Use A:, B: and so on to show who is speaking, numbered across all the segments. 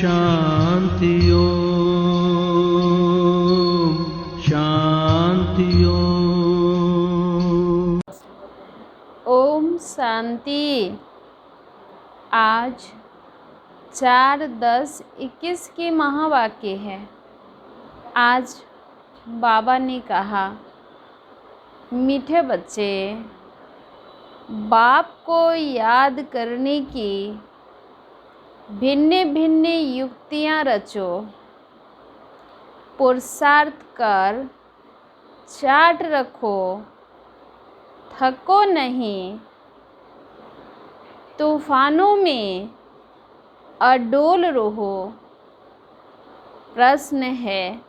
A: शांति ओम शांति
B: ओम शांति। आज 4/10/21 की महावाक्य है। आज बाबा ने कहा, मीठे बच्चे, बाप को याद करने की भिन्न भिन्न युक्तियाँ रचो, पुरुषार्थ कर चाट रखो, थको नहीं, तूफानों में अडोल रहो। प्रश्न है,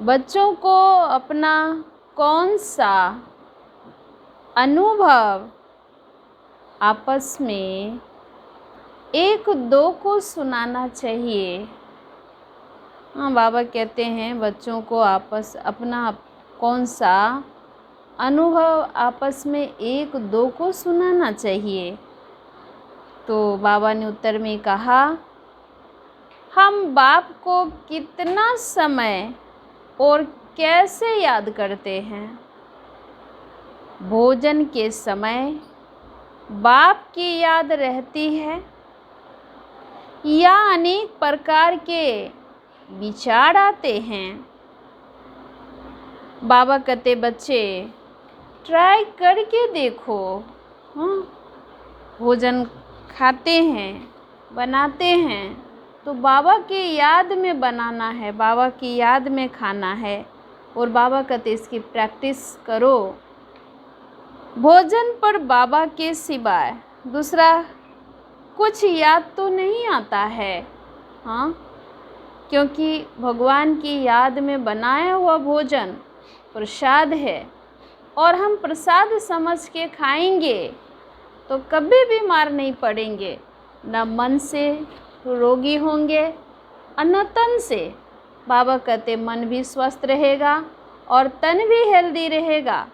B: बच्चों को अपना कौन सा अनुभव आपस में एक दो को सुनाना चाहिए? हाँ, बाबा कहते हैं बच्चों को अपना कौन सा अनुभव आपस में एक दो को सुनाना चाहिए। तो बाबा ने उत्तर में कहा, हम बाप को कितना समय और कैसे याद करते हैं? भोजन के समय बाप की याद रहती है या अनेक प्रकार के विचार आते हैं? बाबा कहते, बच्चे ट्राई करके देखो। हाँ, भोजन खाते हैं, बनाते हैं तो बाबा की याद में बनाना है, बाबा की याद में खाना है। और बाबा कहते इसकी प्रैक्टिस करो। भोजन पर बाबा के सिवाय दूसरा कुछ याद तो नहीं आता है। हाँ, क्योंकि भगवान की याद में बनाया हुआ भोजन प्रसाद है और हम प्रसाद समझ के खाएंगे तो कभी बीमार नहीं पड़ेंगे, न मन से रोगी होंगे और न तन से। बाबा कहते मन भी स्वस्थ रहेगा और तन भी हेल्दी रहेगा।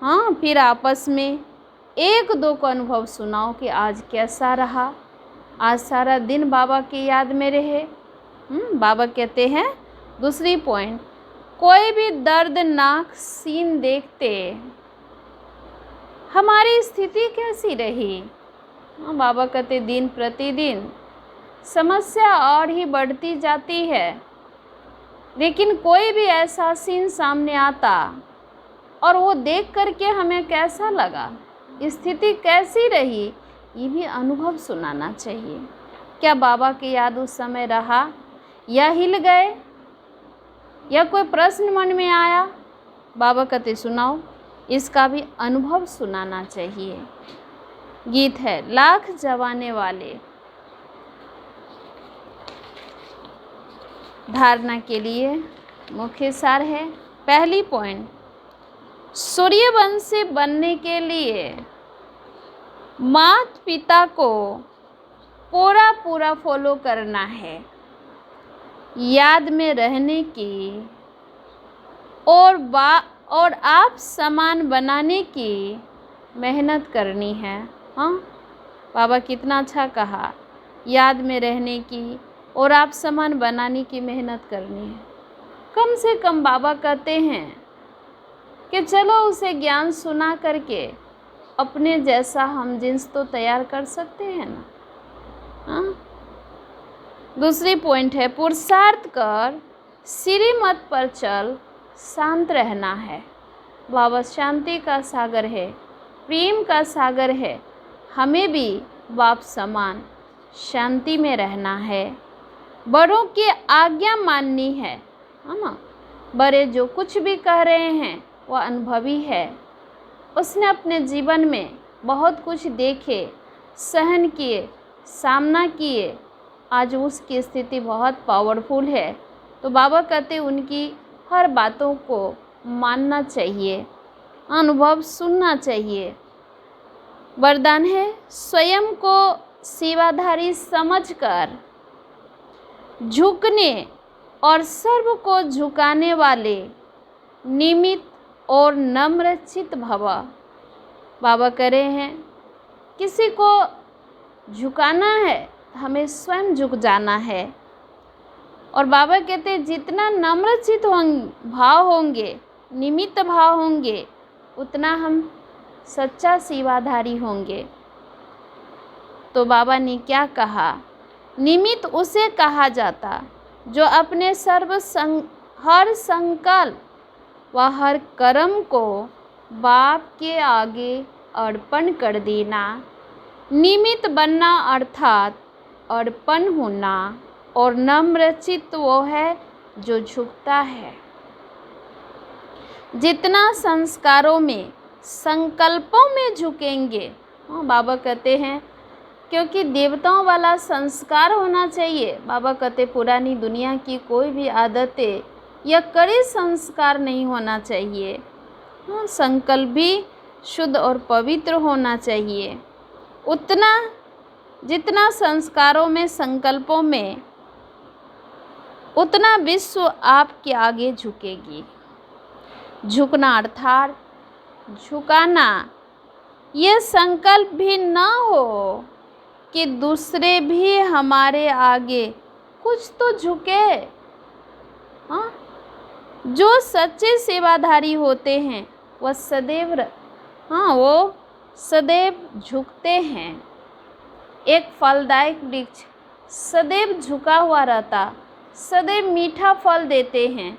B: हाँ, फिर आपस में एक दो को अनुभव सुनाओ कि आज कैसा रहा, आज सारा दिन बाबा की याद में रहे। बाबा कहते हैं दूसरी पॉइंट, कोई भी दर्दनाक सीन देखते हमारी स्थिति कैसी रही? बाबा कहते दिन प्रतिदिन समस्या और ही बढ़ती जाती है, लेकिन कोई भी ऐसा सीन सामने आता और वो देख करके हमें कैसा लगा, स्थिति कैसी रही, ये भी अनुभव सुनाना चाहिए। क्या बाबा की याद उस समय रहा या हिल गए या कोई प्रश्न मन में आया? बाबा कहते सुनाओ, इसका भी अनुभव सुनाना चाहिए। गीत है लाख जवाने वाले। धारणा के लिए मुख्य सार है, पहली पॉइंट, सूर्यवंशी बनने के लिए माता पिता को पूरा फॉलो करना है, याद में रहने की और आप समान बनाने की मेहनत करनी है। हाँ, बाबा कितना अच्छा कहा, याद में रहने की और आप समान बनाने की मेहनत करनी है। कम से कम बाबा कहते हैं कि चलो उसे ज्ञान सुना करके अपने जैसा हम जिन्स तो तैयार कर सकते हैं ना। हाँ, दूसरी पॉइंट है, पुरुषार्थ कर श्रीमत पर चल शांत रहना है। बाबा शांति का सागर है, प्रेम का सागर है। हमें भी बाप समान शांति में रहना है, बड़ों की आज्ञा माननी है ना। बड़े जो कुछ भी कह रहे हैं वह अनुभवी है, उसने अपने जीवन में बहुत कुछ देखे, सहन किए, सामना किए, आज उसकी स्थिति बहुत पावरफुल है। तो बाबा कहते उनकी हर बातों को मानना चाहिए, अनुभव सुनना चाहिए। वरदान है, स्वयं को सेवाधारी समझकर झुकने और सर्व को झुकाने वाले निमित्त और नम्र चित भव। बाबा कह रहे हैं किसी को झुकाना है हमें स्वयं झुक जाना है। और बाबा कहते हैं जितना नम्रचित भाव होंगे, निमित्त भाव होंगे, उतना हम सच्चा सेवाधारी होंगे। तो बाबा ने क्या कहा, निमित्त उसे कहा जाता जो अपने हर संकल्प व हर कर्म को बाप के आगे अर्पण कर देना। निमित्त बनना अर्थात अर्पण होना, और नम्रचित्त वो है जो झुकता है। जितना संस्कारों में, संकल्पों में झुकेंगे, बाबा कहते हैं, क्योंकि देवताओं वाला संस्कार होना चाहिए। बाबा कहते पुरानी दुनिया की कोई भी आदतें या कड़े संस्कार नहीं होना चाहिए। संकल्प भी शुद्ध और पवित्र होना चाहिए। जितना संस्कारों में, संकल्पों में, उतना विश्व आपके आगे झुकेगी। झुकना अर्थात झुकाना, ये संकल्प भी न हो कि दूसरे भी हमारे आगे कुछ तो झुके। जो सच्चे सेवाधारी होते हैं वह सदैव झुकते हैं। एक फलदायक वृक्ष सदैव झुका हुआ रहता, सदैव मीठा फल देते हैं,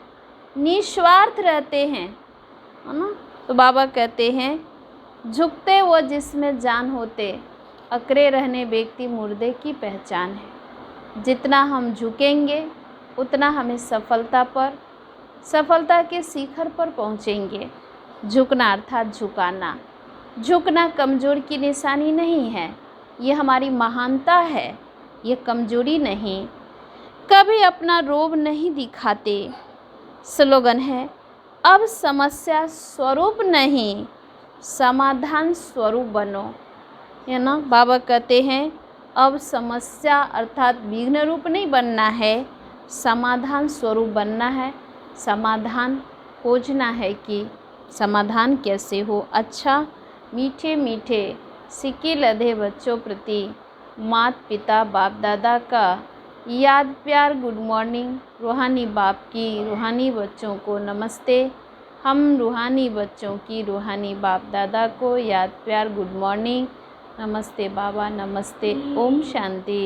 B: निस्वार्थ रहते हैं, है ना। तो बाबा कहते हैं झुकते वो जिसमें जान होते, अकड़े रहने व्यक्ति मुर्दे की पहचान है। जितना हम झुकेंगे उतना हमें सफलता के शिखर पर पहुँचेंगे। झुकना अर्थात झुकाना। झुकना कमज़ोर की निशानी नहीं है, ये हमारी महानता है, ये कमज़ोरी नहीं। कभी अपना रोब नहीं दिखाते। स्लोगन है, अब समस्या स्वरूप नहीं, समाधान स्वरूप बनो, है ना। बाबा कहते हैं अब समस्या अर्थात विघ्न रूप नहीं बनना है, समाधान स्वरूप बनना है। समाधान खोजना है कि समाधान कैसे हो। अच्छा, मीठे मीठे सिक्के लदे बच्चों प्रति माता पिता बाप दादा का याद प्यार गुड मॉर्निंग। रूहानी बाप की रूहानी बच्चों को नमस्ते। हम रूहानी बच्चों की रूहानी बाप दादा को याद प्यार गुड मॉर्निंग। नमस्ते बाबा, नमस्ते। ओम शांति।